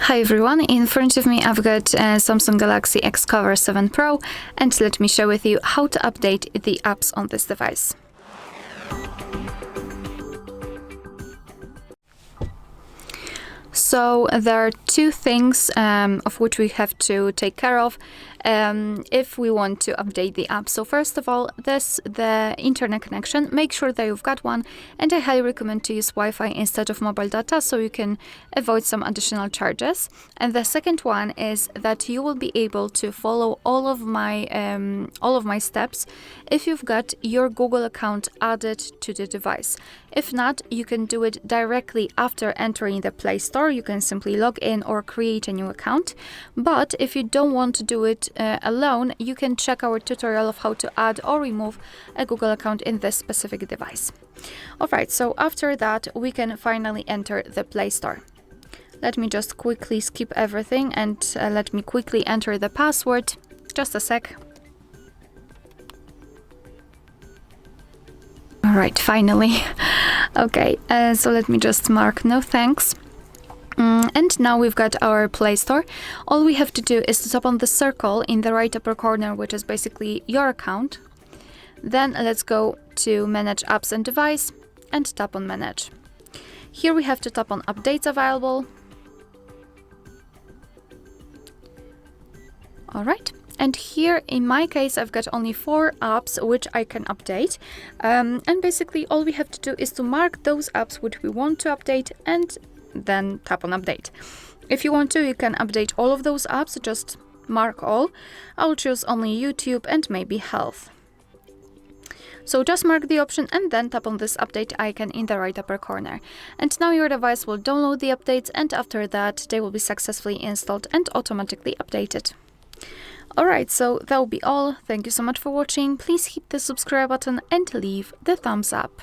Hi everyone, in front of me I've got Samsung Galaxy XCover7 Pro, and let me share with you how to update the apps on this device. So there are two things of which we have to take care of if we want to update the app. So first of all, the internet connection. Make sure that you've got one, and I highly recommend to use Wi-Fi instead of mobile data so you can avoid some additional charges. And the second one is that you will be able to follow all of my steps if you've got your Google account added to the device. If not, you can do it directly after entering the Play Store. You can simply log in or create a new account. But if you don't want to do it alone, you can check our tutorial of how to add or remove a Google account in this specific device. Alright, so after that, we can finally enter the Play Store. Let me just quickly skip everything and let me quickly enter the password. Just a sec. Alright, finally. Okay, so let me just mark no thanks. And now we've got our Play Store. All we have to do is to tap on the circle in the right upper corner, which is basically your account. Then let's go to Manage Apps and Device and tap on Manage. Here we have to tap on Updates Available. Alright. And here, in my case, I've got only 4 apps which I can update. And basically, all we have to do is to mark those apps which we want to update and then tap on Update. If you want to, you can update all of those apps, just mark all. I'll choose only YouTube and maybe Health. So just mark the option and then tap on this update icon in the right upper corner. And now your device will download the updates, and after that, they will be successfully installed and automatically updated. Alright, so that will be all. Thank you so much for watching. Please hit the subscribe button and leave the thumbs up.